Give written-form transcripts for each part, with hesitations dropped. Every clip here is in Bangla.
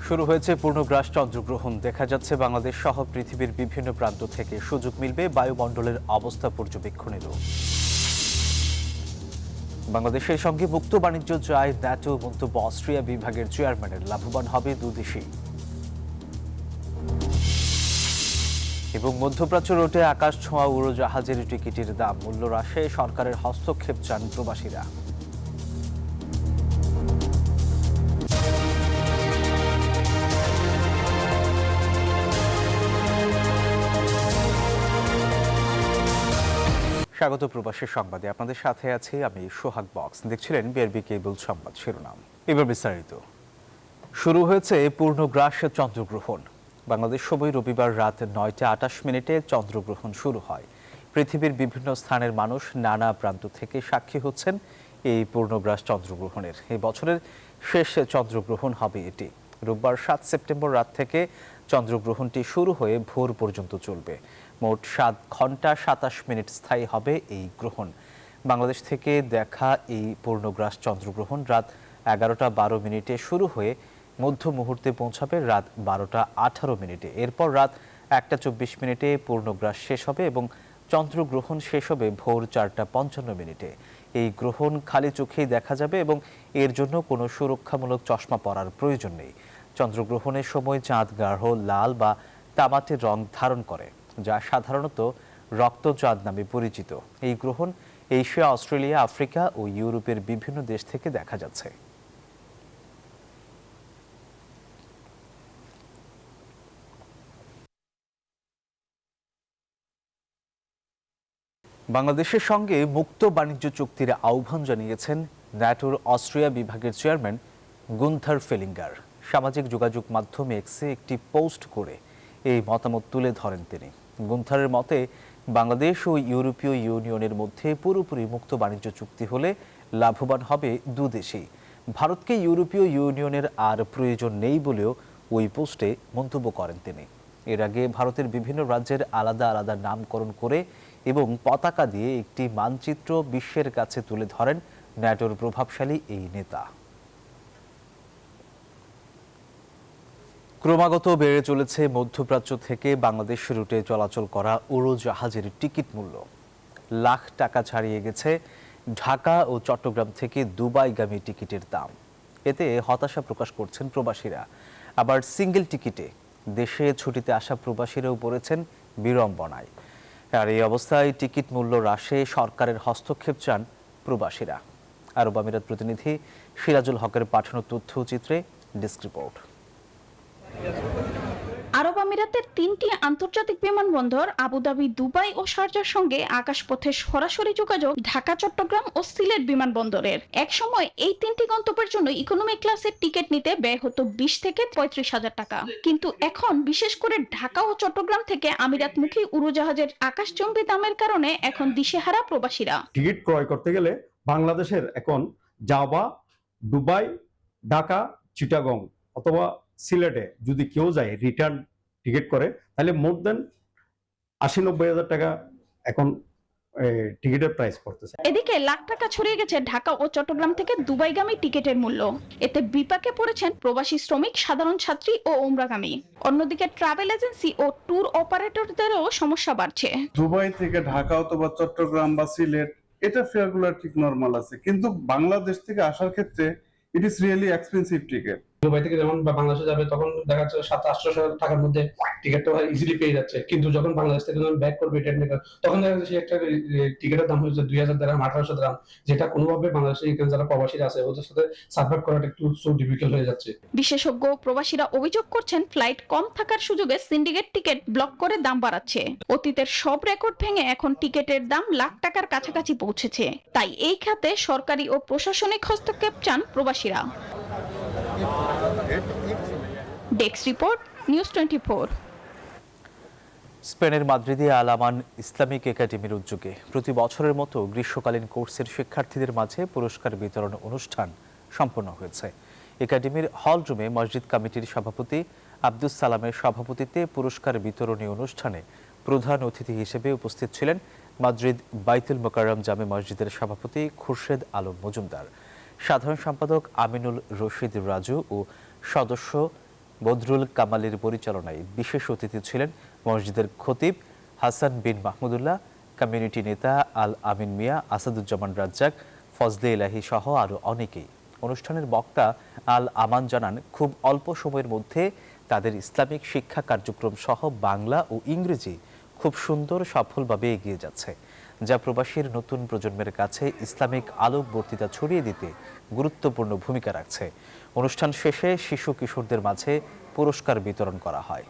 শুরু হয়েছে পূর্ণগ্রাস চন্দ্রগ্রহণ। দেখা যাচ্ছে বাংলাদেশ সহ পৃথিবীর বিভিন্ন প্রান্ত থেকে সুযোগ মিলবে বায়ুমণ্ডলের অবস্থা পর্যবেক্ষণেরও। বাংলাদেশের সঙ্গে মুক্ত বাণিজ্য চায় ন্যাটো, মন্তব্য অস্ট্রিয়া বিভাগের চেয়ারম্যানের। লাভবান হবে দুদেশই। এবং মধ্যপ্রাচ্য রুটে আকাশ ছোঁয়া উড়োজাহাজের টিকিটের দাম মূল্য হ্রাসে সরকারের হস্তক্ষেপ চান প্রবাসীরা। স্বাগত প্রবাসী সংবাদে, আপনাদের সাথে আছি আমি সোহাগ বক্স। দেখছিলেন বিআরবি কেবল সংবাদ শিরোনাম। এবার বিস্তারিত। শুরু হয়েছে পূর্ণগ্রাস চন্দ্রগ্রহণ। বাংলাদেশ সময় রবিবার রাত 9টা 28 চন্দ্রগ্রহণ শুরু হয়। পৃথিবীর বিভিন্ন স্থানের মানুষ নানা প্রান্ত থেকে সাক্ষী হচ্ছেন এই পূর্ণগ্রাস চন্দ্রগ্রহণের। এই বছরের শেষ চন্দ্রগ্রহণ হবে এটি। রোববার 7 সেপ্টেম্বর রাত থেকে চন্দ্রগ্রহণটি শুরু হয়ে ভোর পর্যন্ত চলবে। মোট 7 ঘন্টা 27 স্থায়ী হবে এই গ্রহণ। বাংলাদেশ থেকে দেখা এই পূর্ণগ্রাস চন্দ্রগ্রহণ রাত 11টা 12 শুরু হয়ে মধ্য মুহূর্তে পৌঁছাবে রাত 12টা 18। এরপর রাত 1টা 24 পূর্ণগ্রাস শেষ হবে এবং চন্দ্রগ্রহণ শেষ হবে ভোর 4টা 55। এই গ্রহণ খালি চোখেই দেখা যাবে এবং এর জন্য কোনো সুরক্ষামূলক চশমা পরার প্রয়োজন নেই। চন্দ্রগ্রহণের সময় চাঁদ গাঢ় লাল বা তামাটে রং ধারণ করে, যা সাধারণত রক্তচাঁদ নামে পরিচিত। এই গ্রহণ এশিয়া, অস্ট্রেলিয়া, আফ্রিকা ও ইউরোপের বিভিন্ন দেশ থেকে দেখা যাচ্ছে। বাংলাদেশের সঙ্গে মুক্ত বাণিজ্য চুক্তির আহ্বান জানিয়েছেন ন্যাটোর অস্ট্রিয়া বিভাগের চেয়ারম্যান গুন্থার ফেলিঙ্গার। সামাজিক যোগাযোগ মাধ্যম এক্সে একটি পোস্ট করে এই মতামত তুলে ধরেন তিনি। গুন্থারের মতে, বাংলাদেশ ও ইউরোপীয় ইউনিয়নের মধ্যে পুরোপুরি মুক্ত বাণিজ্য চুক্তি হলে লাভবান হবে দুদেশেই। ভারতকে ইউরোপীয় ইউনিয়নের আর প্রয়োজন নেই বলেও ওই পোস্টে মন্তব্য করেন তিনি। এর আগে ভারতের বিভিন্ন রাজ্যের আলাদা আলাদা নামকরণ করে এবং পতাকা দিয়ে একটি মানচিত্র বিশ্বের কাছে তুলে ধরেন ন্যাটোর প্রভাবশালী এই নেতা। ক্রমাগত বেড়ে চলেছে মধ্যপ্রাচ্য থেকে বাংলাদেশ রুটে চলাচল করা উড়োজাহাজের টিকিট মূল্য। লাখ টাকা ছাড়িয়ে গেছে ঢাকা ও চট্টগ্রাম থেকে দুবাইগামী টিকিটের দাম। এতে হতাশা প্রকাশ করছেন প্রবাসীরা। আবার সিঙ্গেল টিকিটে দেশে ছুটিতে আসা প্রবাসীরাও পড়েছেন বিড়ম্বনায়। আর এই অবস্থায় টিকিট মূল্য হ্রাসে সরকারের হস্তক্ষেপ চান প্রবাসীরা। আরব আমিরাত প্রতিনিধি সিরাজুল হকের পাঠানো তথ্যচিত্রে ডেস্ক রিপোর্ট। আরব আমিরাতের 3টি আন্তর্জাতিক বিমানবন্দর আবুধাবি, দুবাই ও শারজার সঙ্গে আকাশপথে সরাসরি যোগাযোগ ঢাকা, চট্টগ্রাম ও সিলেট বিমানবন্দরের। এক সময় এই 3টি গন্তব্যের জন্য ইকোনমি ক্লাসের টিকিট নিতে ব্যয় হতো 20 থেকে 35,000 টাকা। কিন্তু এখন বিশেষ করে ঢাকা ও চট্টগ্রাম থেকে আমিরাতমুখী উড়োজাহাজের আকাশচুম্বী দামের কারণে এখন দিশেহারা প্রবাসীরা। টিকিট ক্রয় করতে গেলে বাংলাদেশের এখন জাভা, দুবাই, ঢাকা, চিটাগং অথবা সিলেটে যদি কেউ যায় রিটার্ন টিকিট করে, তাহলে মোর দেন 80-90 হাজার টাকা এখন টিকিটের প্রাইস পড়তেছে। এদিকে লাখ টাকা ছড়িয়ে গেছে ঢাকা ও চট্টগ্রাম থেকে দুবাইগামী টিকিটের মূল্য। এতে বিপাকে পড়েছেন প্রবাসী শ্রমিক, সাধারণ ছাত্রী ও উমরাগামী। অন্যদিকে ট্রাভেল এজেন্সি ও ট্যুর অপারেটরদেরও সমস্যা বাড়ছে। দুবাই থেকে ঢাকা অথবা চট্টগ্রাম বা সিলেট, এটা ফেয়ারগুলো ঠিক নরমাল আছে, কিন্তু বাংলাদেশ থেকে আসার ক্ষেত্রে it is really expensive ticket. Dubai থেকে যখন বাংলাদেশে যাবে তখন দেখা যাচ্ছে 700-800 টাকার মধ্যে টিকিটটা ইজিলি পেয়ে যাচ্ছে, কিন্তু যখন বাংলাদেশ থেকে যখন ব্যাক করবে তখন দেখা যাচ্ছে একটা টিকিটের দাম হচ্ছে 2000 দিরহাম, 1800 দিরহাম, যেটা কোনোভাবে বাংলাদেশে এখানে যারা প্রবাসীরা আছে ওদের সাথে সার্ভাইভ করাটা একটু সো ডিফিকাল্ট হয়ে যাচ্ছে। বিশেষজ্ঞ প্রবাসীরা অভিযোগ করছেন ফ্লাইট কম থাকার সুযোগে সিন্ডিকেট টিকিট ব্লক করে দাম বাড়াচ্ছে। অতীতের সব রেকর্ড ভেঙে এখন টিকিটের দাম লাখ টাকার কাছাকাছি পৌঁছেছে। তাই এই খাতে সরকারি ও প্রশাসনিক হস্তক্ষেপ চান প্রবাসীরা। Desk report, news 24। স্পেনের মাদ্রিদে আল আমান ইসলামিক একাডেমির উদ্যোগে প্রতি বছরের মতো গ্রীষ্মকালীন কোর্সের শিক্ষার্থীদের মাঝে পুরস্কার বিতরণ অনুষ্ঠান সম্পন্ন হয়েছে। একাডেমির হল রুমে মসজিদ কমিটির সভাপতি আব্দুস সালামের সভাপতিত্বে পুরস্কার বিতরণী অনুষ্ঠানে প্রধান অতিথি হিসেবে উপস্থিত ছিলেন মাদ্রিদ বাইতুল মোকাররম জামে মসজিদের সভাপতি খুরশেদ আলম মজুমদার, সাধারণ সম্পাদক আমিনুল রশিদ রাজু ও সদস্য বদরুল কামালের পরিচালনায় বিশেষ অতিথি ছিলেন মসজিদের খতিব হাসান বিন মাহমুদুল্লাহ, কমিউনিটি নেতা আল আমিন মিয়া, আসাদুজ্জামান রাজ্জাক, ফজলে ইলাহি সহ আরও অনেকেই। অনুষ্ঠানের বক্তা আল আমান জানান, খুব অল্প সময়ের মধ্যে তাদের ইসলামিক শিক্ষা কার্যক্রম সহ বাংলা ও ইংরেজি খুব সুন্দর সফলভাবে এগিয়ে যাচ্ছে, যা প্রবাসীর নতুন প্রজন্মের কাছে ইসলামিক আলোক বর্তিতা ছড়িয়ে দিতে গুরুত্বপূর্ণ ভূমিকা রাখছে। অনুষ্ঠান শেষে শিশু কিশোরদের মাঝে পুরস্কার বিতরণ করা হয়।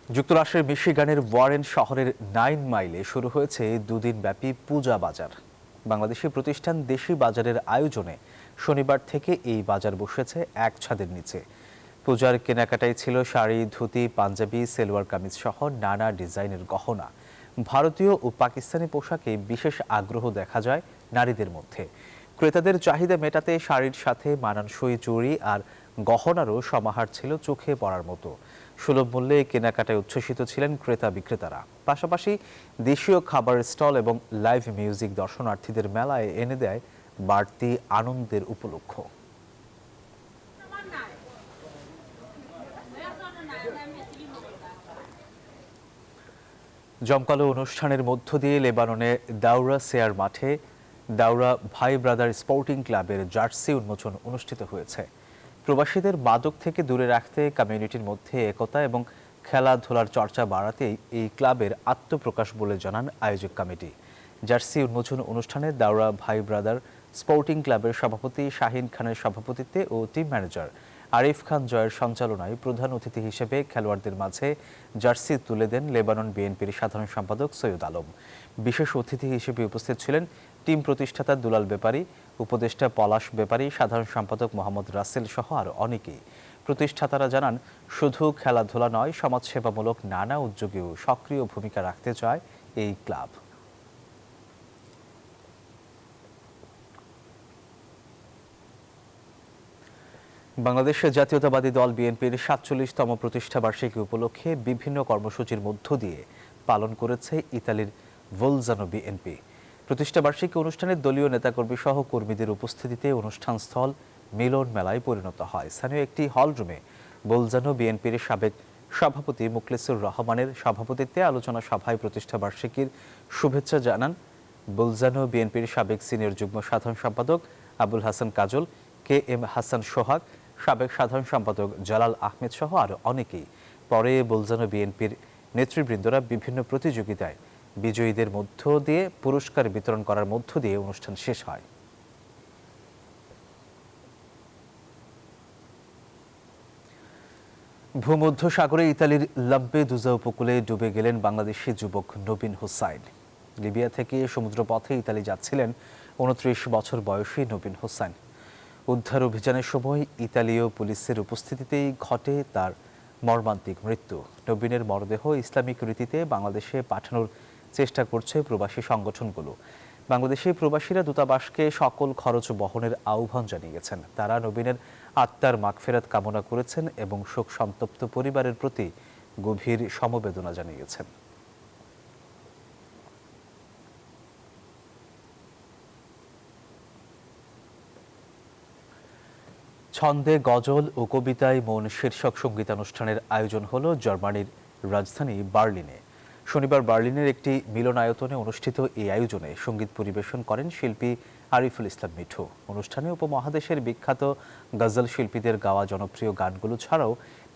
যুক্তরাষ্ট্রের মিশিগানের ওয়ারেন শহরের 9 মাইলে শুরু হয়েছে দুদিনব্যাপী পূজা বাজার। বাংলাদেশি প্রতিষ্ঠান দেশি বাজারের আয়োজনে শনিবার থেকে এই বাজার বসেছে এক ছাদের নিচে। পূজার কেনাকাটায় ছিল শাড়ি, ধুতি, পাঞ্জাবি, সেলোয়ার কামিজ সহ নানা ডিজাইনের গহনা। ভারতীয় ও পাকিস্তানি পোশাকে বিশেষ আগ্রহ দেখা যায় নারীদের মধ্যে। ক্রেতাদের চাহিদা মেটাতে শাড়ির সাথে মানানসই চুড়ি আর গহনারও সমাহার ছিল চোখে পড়ার মতো। সুলভ মূল্যে কেনাকাটায় উচ্ছ্বসিত ছিলেন ক্রেতা বিক্রেতারা। পাশাপাশি দেশীয় খাবারের স্টল এবং লাইভ মিউজিক দর্শনার্থীদের মেলায় এনে দেয় বাড়তি আনন্দের উপলক্ষ। জমকালো অনুষ্ঠানের মধ্য দিয়ে লেবাননে দাউরা সেয়ার মাঠে দাউরা ভাই ব্রাদার স্পোর্টিং ক্লাবের জার্সি উন্মোচন অনুষ্ঠিত হয়েছে। প্রবাসীদের মাদক থেকে দূরে রাখতে, কমিউনিটির মধ্যে একতা এবং খেলাধুলার চর্চা বাড়াতেই এই ক্লাবের আত্মপ্রকাশ বলে জানান আয়োজক কমিটি। জার্সি উন্মোচন অনুষ্ঠানে দাউরা ভাই ব্রাদার স্পোর্টিং ক্লাবের সভাপতি শাহিন খানের সভাপতিত্বে ও টিম ম্যানেজার আরিফ খান জয়ের সঞ্চালনায় প্রধান অতিথি হিসেবে খেলোয়াড়দের মাঝে জার্সি তুলে দেন লেবানন বিএনপির সাধারণ সম্পাদক সৈয়দ আলম। বিশেষ অতিথি হিসেবে উপস্থিত ছিলেন টিম প্রতিষ্ঠাতা দুলাল ব্যাপারী, উপদেষ্টা পলাশ ব্যাপারী, সাধারণ সম্পাদক মোহাম্মদ রাসেল সহ আরও অনেকেই। প্রতিষ্ঠাতারা জানান, শুধু খেলাধুলা নয়, সমাজসেবামূলক নানা উদ্যোগেও সক্রিয় ভূমিকা রাখতে চায় এই ক্লাব। বাংলাদেশের জাতীয়তাবাদী দল বিএনপির ৪৭তম প্রতিষ্ঠাবার্ষিকী উপলক্ষে বিভিন্ন কর্মসূচির মধ্য দিয়ে পালন করেছে ইতালির ভোলজানো বিএনপি। প্রতিষ্ঠাবার্ষিকী অনুষ্ঠানে দলীয় নেতাকর্মী সহ কর্মীদের উপস্থিতিতে অনুষ্ঠানস্থল মিলন মেলায় পরিণত হয়। স্থানীয় একটি হলরুমে ভোলজানো বিএনপির সাবেক সভাপতি মুখলেসুর রহমানের সভাপতিত্বে আলোচনা সভায় প্রতিষ্ঠাবার্ষিকীর শুভেচ্ছা জানান ভোলজানো বিএনপির সাবেক সিনিয়র যুগ্ম সাধারণ সম্পাদক আবুল হাসান কাজল, কে এম হাসান সোহাগ, সাবেক সাধারণ সম্পাদক জালাল আহমেদ সহ আরও অনেকেই। পরে ভোলজানো বিএনপির নেতৃবৃন্দরা বিভিন্ন প্রতিযোগিতায় বিজয়ীদের মধ্য দিয়ে পুরস্কার বিতরণ করার মধ্য দিয়ে অনুষ্ঠান শেষ হয়। ভূমধ্য সাগরে ইতালির লাম্পেদুজা উপকূলে ডুবে গেলেন বাংলাদেশি যুবক নবীন হোসাইন। লিবিয়া থেকে সমুদ্রপথে ইতালি যাচ্ছিলেন 29 বছর বয়সী নবীন হোসাইন। উদ্ধার অভিযানের সময় ইতালীয় পুলিশের উপস্থিতিতেই ঘটে তার মর্মান্তিক মৃত্যু। নবীনের মরদেহ ইসলামিক রীতিতে বাংলাদেশে পাঠানোর চেষ্টা করছে প্রবাসী সংগঠনগুলো। বাংলাদেশি প্রবাসীরা দূতাবাসকে সকল খরচ বহনের আহ্বান জানিয়েছেন। তারা নবীনের আত্মার মাগফিরাত কামনা করেছেন এবং শোক সন্তপ্ত পরিবারের প্রতি গভীর সমবেদনা জানিয়েছেন। ছন্দে গজল ও কবিতায় মন শীর্ষক সঙ্গীতানুষ্ঠানের আয়োজন হলো জার্মানির রাজধানী বার্লিনে। শনিবার বার্লিনের একটি মিলনায়তনে অনুষ্ঠিত এই আয়োজনে সঙ্গীত পরিবেশন করেন শিল্পী আরিফুল ইসলাম মিঠু। অনুষ্ঠানে উপমহাদেশের বিখ্যাত গজল শিল্পীদের গাওয়া জনপ্রিয় গানগুলো ছাড়াও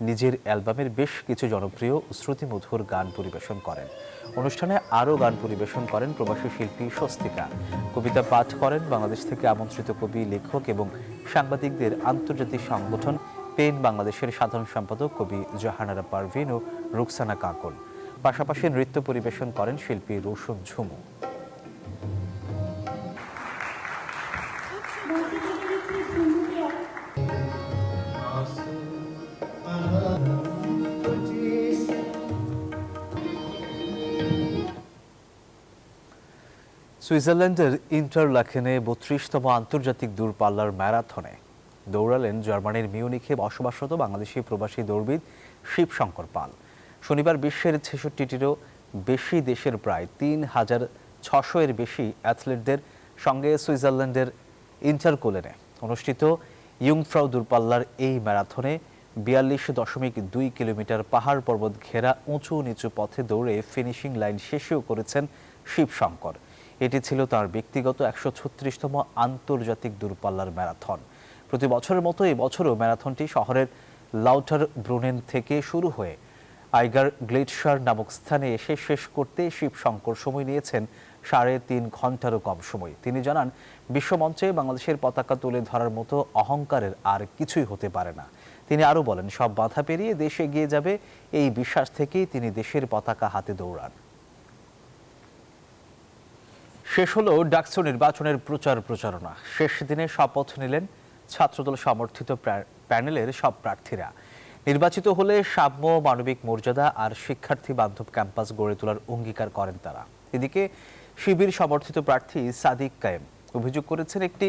নিজের অ্যালবামের বেশ কিছু জনপ্রিয় শ্রুতিমধুর গান পরিবেশন করেন। অনুষ্ঠানে আরও গান পরিবেশন করেন প্রবাসী শিল্পী স্বস্তিকা। কবিতা পাঠ করেন বাংলাদেশ থেকে আমন্ত্রিত কবি, লেখক এবং সাংবাদিকদের আন্তর্জাতিক সংগঠন পেন বাংলাদেশের সাধারণ সম্পাদক কবি জাহানারা পারভিন ও রুকসানা কাকল। পাশাপাশি নৃত্য পরিবেশন করেন শিল্পী রোশন ঝুমু। সুইজারল্যান্ডের ইন্টারলাকেনে 32তম আন্তর্জাতিক দূরপাল্লার ম্যারাথনে দৌড়ালেন জার্মানির মিউনিখে বসবাসরত বাংলাদেশি প্রবাসী দৌড়বিদ শিবশঙ্কর পাল। শনিবার বিশ্বের 66টিরও বেশি দেশের প্রায় 3600 এর বেশি অ্যাথলেটদের সঙ্গে সুইজারল্যান্ডের ইন্টারকোলেনে অনুষ্ঠিত ইয়ংফ্রাউ দূরপাল্লার এই ম্যারাথনে 42.2 কিলোমিটার পাহাড় পর্বত ঘেরা উঁচু নিচু পথে দৌড়ে ফিনিশিং লাইন শেষেও করেছেন শিবশঙ্কর। এটি ছিল তার ব্যক্তিগত 136তম আন্তর্জাতিক দূরপাল্লার ম্যারাথন। প্রতি বছরের মতো এই বছরও ম্যারাথনটি শহরের লাউটার ব্রুনেন থেকে শুরু হয়ে আইগার গ্লেটশার নামক স্থানে এসে শেষ করতে শিবশঙ্কর সময় নিয়েছেন 3.5 ঘন্টারও কম সময়। তিনি জানান, বিশ্বমঞ্চে বাংলাদেশের পতাকা তুলে ধরার মতো অহংকারের আর কিছুই হতে পারে না। তিনি আরও বলেন, সব বাধা পেরিয়ে দেশ এগিয়ে যাবে, এই বিশ্বাস থেকেই তিনি দেশের পতাকা হাতে দৌড়ান। শেষ হলো ডাকসু নির্বাচনের প্রচারণা। শেষ দিনে শপথ নিলেন ছাত্রদল সমর্থিত প্যানেলের সব প্রার্থীরা। নির্বাচিত হলে সাম্য, মানবিক মর্যাদা আর শিক্ষার্থী বান্ধব ক্যাম্পাস গড়ে তোলার অঙ্গীকার করেন তারা। এদিকে শিবির সমর্থিত প্রার্থী সাদিক কায়েম অভিযোগ করেছেন, একটি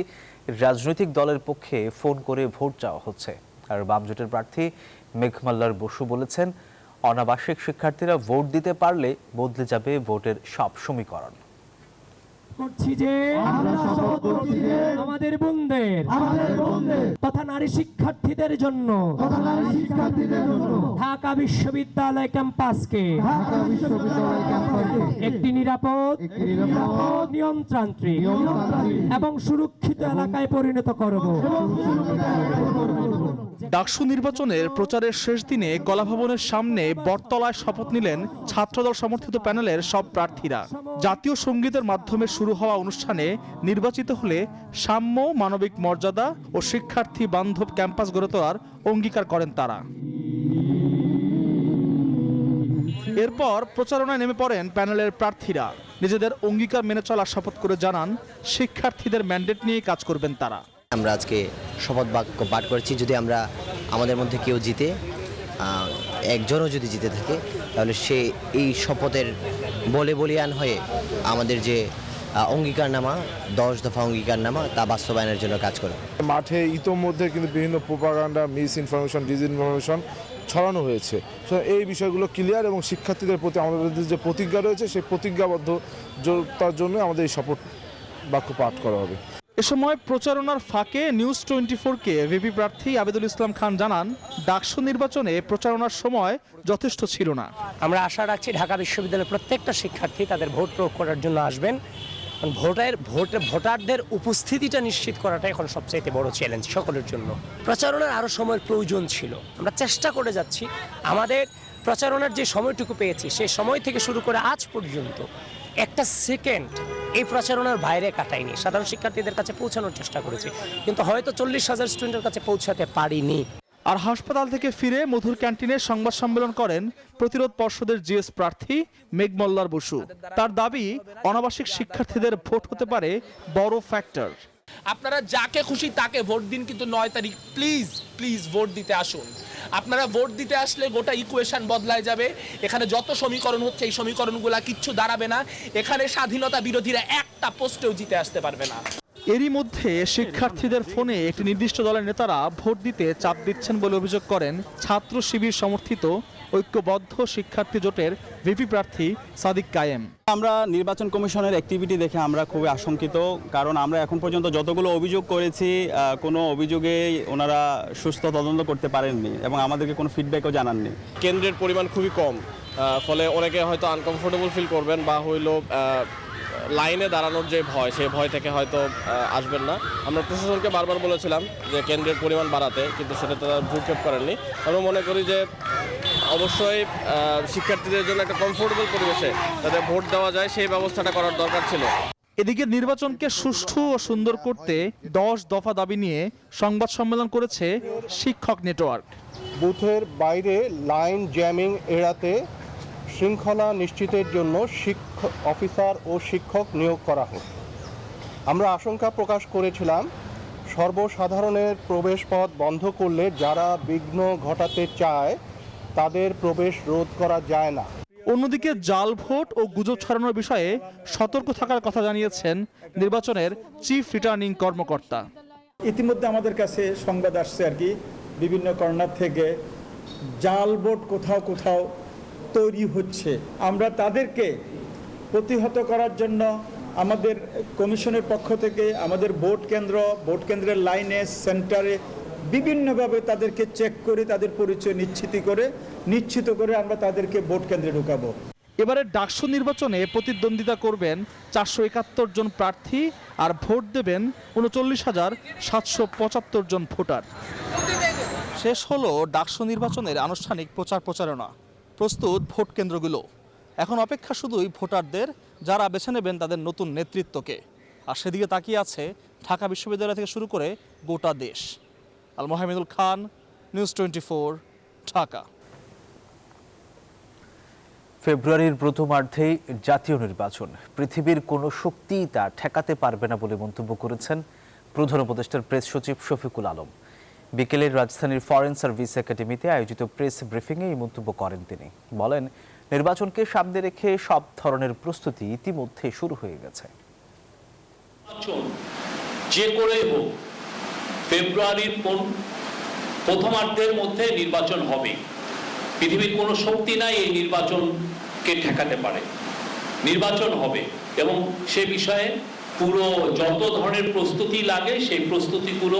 রাজনৈতিক দলের পক্ষে ফোন করে ভোট চাওয়া হচ্ছে। আর বামজোটের প্রার্থী মেঘমাল্লার বসু বলেছেন, অনাবাসিক শিক্ষার্থীরা ভোট দিতে পারলে বদলে যাবে ভোটের সব সমীকরণ। করছি যে আমাদের বোনদের তথা নারী শিক্ষার্থীদের জন্য ঢাকা বিশ্ববিদ্যালয় ক্যাম্পাসকে একটি নিরাপদ, নিয়মতান্ত্রিক এবং সুরক্ষিত এলাকায় পরিণত করব। ডাকসু নির্বাচনের প্রচারের শেষ দিনে কলাভবনের সামনে বটতলায় শপথ নিলেন ছাত্রদল সমর্থিত প্যানেলের সব প্রার্থীরা। জাতীয় সঙ্গীতের মাধ্যমে শুরু হওয়া অনুষ্ঠানে নির্বাচিত হলে সাম্য, মানবিক মর্যাদা ও শিক্ষার্থী বান্ধব ক্যাম্পাস গড়ে তোলার অঙ্গীকার করেন তারা। এরপর প্রচারণায় নেমে পড়েন প্যানেলের প্রার্থীরা। নিজেদের অঙ্গীকার মেনে চলার শপথ করে জানান, শিক্ষার্থীদের ম্যান্ডেট নিয়ে কাজ করবেন তারা। আমরা আজকে শপথ বাক্য পাঠ করেছি, যদি আমাদের মধ্যে কেউ জিতে, একজনও যদি জিতে থাকে, তাহলে সে এই শপথের বলিয়ান হয়ে আমাদের যে অঙ্গীকারনামা, 10 দফা অঙ্গীকারনামা, তা বাস্তবায়নের জন্য কাজ করে। মাঠে ইতোমধ্যে কিন্তু বিভিন্ন প্রোপাগান্ডা, মিস ইনফরমেশন, ডিসইনফরমেশন ছড়ানো হয়েছে। এই বিষয়গুলো ক্লিয়ার এবং শিক্ষার্থীদের প্রতি আমাদের যে প্রতিজ্ঞা রয়েছে, সেই প্রতিজ্ঞাবদ্ধতার জন্য আমাদের এই শপথ বাক্য পাঠ করা হবে। এ সময় প্রচারণার ফাঁকে নিউজ 24কে ভিপি প্রার্থী আবেদুল ইসলাম খান জানান, ডাকসু নির্বাচনে প্রচারণার সময় যথেষ্ট ছিল না। আমরা আশা রাখছি ঢাকা বিশ্ববিদ্যালয়ের প্রত্যেকটা শিক্ষার্থী তাদের ভোট প্রয়োগ করার জন্য আসবেন। ভোটারদের উপস্থিতিটা নিশ্চিত করাটা এখন সবচাইতে বড় চ্যালেঞ্জ সকলের জন্য। প্রচারণার আরও সময়ের প্রয়োজন ছিল। আমরা চেষ্টা করে যাচ্ছি, আমাদের প্রচারণার যে সময়টুকু পেয়েছি সেই সময় থেকে শুরু করে আজ পর্যন্ত একটা সেকেন্ড এই প্রচারণার বাইরে কাটাইনি। সাধারণ শিক্ষার্থীদের কাছে পৌঁছানোর চেষ্টা করেছি, কিন্তু হয়তো 40,000 স্টুডেন্টের কাছে পৌঁছাতে পারিনি। আর হাসপাতাল থেকে ফিরে মধুর ক্যান্টিনে সংবাদ সম্মেলন করেন প্রতিরোধ পর্ষদের জিএস প্রার্থী মেঘমল্লার বসু। তার দাবি, অনাবাসিক শিক্ষার্থীদের ভোট হতে পারে বড় ফ্যাক্টর। আপনারা যাকে খুশি তাকে ভোট দিন, কিন্তু 9 তারিখ প্লিজ ভোট দিতে আসুন। আপনারা ভোট দিতে আসলে গোটা ইকুয়েশন বদলায় যাবে। এখানে যত সমীকরণ হচ্ছে, এই সমীকরণগুলা কিচ্ছু দাঁড়াবে না। এখানে স্বাধীনতা বিরোধীরা একটা পোস্টেও জিতে আসতে পারবে না। এরই মধ্যে শিক্ষার্থীদের ফোনে একটি নির্দিষ্ট দলের নেতারা ভোট দিতে চাপ দিচ্ছেন বলে অভিযোগ করেন ছাত্র শিবির সমর্থিত ঐক্যবদ্ধ শিক্ষার্থী জোটের ভিপি প্রার্থী সাদিক কায়েম। আমরা নির্বাচন কমিশনের অ্যাক্টিভিটি দেখে আমরা খুবই আশঙ্কিত, কারণ আমরা এখন পর্যন্ত যতগুলো অভিযোগ করেছি, কোনো অভিযোগে ওনারা সুস্থ তদন্ত করতে পারেননি এবং আমাদেরকে কোনো ফিডব্যাকও জানাননি। কেন্দ্রের পরিমাণ খুবই কম, ফলে অনেকে হয়তো আনকমফোর্টেবল ফিল করবেন বা হইলো লাইনে দাঁড়ানোর যে ভয়, সেই ভয় থেকে হয়তো আসবেন না। আমরা প্রশাসনকে বারবার বলেছিলাম যে কেন্দ্রের পরিমাণ বাড়াতে, কিন্তু সেটা তারা ভ্রুক্ষেপ করেননি। আমরা মনে করি যে অবশ্যই শিক্ষার্থীদের জন্য একটা কমফোর্টেবল পরিবেশে তাদের ভোট দেওয়া যায়, সেই ব্যবস্থাটা করার দরকার ছিল। এদিকে নির্বাচনকে সুষ্ঠু ও সুন্দর করতে 10 দফা দাবি নিয়ে সংবাদ সম্মেলন করেছে শিক্ষক নেটওয়ার্ক। বুথের বাইরে লাইন জ্যামিং এড়াতে শৃঙ্খলা নিশ্চিতের জন্য অফিসার ও শিক্ষক নিয়োগ করা হোক। আমরা আশঙ্কা প্রকাশ করেছিলাম, সর্বসাধারণের প্রবেশ পথ বন্ধ করলে যারা বিঘ্ন ঘটাতে চায় তাদের প্রবেশ রোধ করা যায় না। অন্যদিকে জাল ভোট ও গুজব ছড়ানোর বিষয়ে সতর্ক থাকার কথা জানিয়েছেন নির্বাচনের চিফ রিটার্নিং কর্মকর্তা। ইতিমধ্যে আমাদের কাছে সংবাদ আসছে আর কি, বিভিন্ন কর্নার থেকে জাল ভোট কোথাও তৈরি হচ্ছে। আমরা তাদেরকে প্রতিহত করার জন্য আমাদের কমিশনের পক্ষ থেকে আমাদের ভোট কেন্দ্রের লাইনে সেন্টারে বিভিন্নভাবে তাদেরকে চেক করে তাদের পরিচয় নিশ্চিত করে আমরা তাদেরকে ভোট কেন্দ্রে ঢুকাবো। এবারে ডাকসু নির্বাচনে প্রতিদ্বন্দ্বিতা করবেন 471 জন প্রার্থী আর ভোট দেবেন 39,775 জন ভোটার। শেষ হলো ডাকসু নির্বাচনের আনুষ্ঠানিক প্রচারণা। প্রস্তুত ভোট কেন্দ্রগুলো। এখন অপেক্ষা শুধুই ভোটারদের, যারা বেছে নেবেন তাদের নতুন নেতৃত্বকে। আর সেদিকে তাকিয়ে আছে ঢাকা বিশ্ববিদ্যালয় থেকে শুরু করে গোটা দেশ। আল মোহাম্মদুল খান, নিউজ 24, ঢাকা। ফেব্রুয়ারির প্রথমার্ধেই জাতীয় নির্বাচন, পৃথিবীর কোনো শক্তি তা ঠেকাতে পারবে না বলে মন্তব্য করেছেন প্রধান উপদেষ্টার প্রেস সচিব শফিকুল আলম। বিকেলে রাজধানীর ফরেন সার্ভিস একাডেমিতে আয়োজিত প্রেস ব্রিফিংয়ে এই মন্তব্য করেন তিনি। বলেন, নির্বাচনকে সামনে রেখে সব ধরনের প্রস্তুতি ইতিমধ্যে শুরু হয়ে গেছে। যে করেই হোক ফেব্রুয়ারির প্রথমার্ধের মধ্যে নির্বাচন হবে। পৃথিবীর কোনো শক্তি নাই এই নির্বাচনকে ঠেকাতে পারে। নির্বাচন হবে এবং সে বিষয়ে পুরো যত ধরনের প্রস্তুতি লাগে সেই প্রস্তুতিগুলো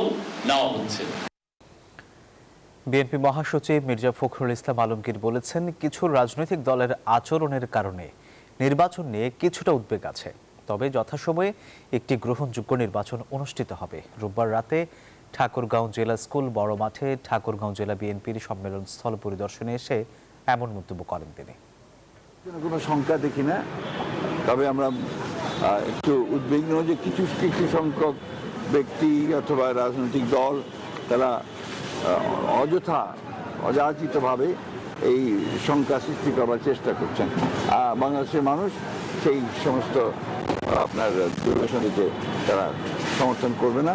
নেওয়া হচ্ছে। বিএনপি মহাসচিব মির্জা ফখরুল ইসলাম আলমগীর বলেছেন, কিছু রাজনৈতিক দলের আচরণের কারণে নির্বাচন নিয়ে কিছুটা উদ্বেগ আছে, তবে যথাসময়ে একটি গ্রহণযোগ্য নির্বাচন অনুষ্ঠিত হবে। রোববার রাতে ঠাকুরগাঁও জেলা স্কুল বড় মাঠে ঠাকুরগাঁও জেলা বিএনপির সম্মেলন স্থল পরিদর্শনে এসে এমন মন্তব্য করেন তিনি। কোনো শঙ্কা দেখি না, তবে আমরা একটু উদ্বিগ্ন যে কিছু সংখ্যক ব্যক্তি অথবা রাজনৈতিক দল তারা অযাচিতভাবে এই শঙ্কা সৃষ্টি করবার চেষ্টা করছেন। বাংলাদেশের মানুষ সেই সমস্ত আপনার নির্বাচনীতে তারা সমর্থন করবে না।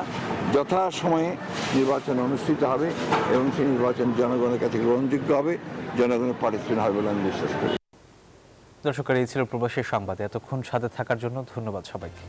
যথাসময়ে নির্বাচন অনুষ্ঠিত হবে এবং সেই নির্বাচন জনগণের কাছে গ্রহণযোগ্য হবে, জনগণের পার্টিসিপেশন হবে বলে আমি বিশ্বাস করি। দর্শক, এই ছিল প্রবাসী সংবাদ। এতক্ষণ সাথে থাকার জন্য ধন্যবাদ সবাইকে।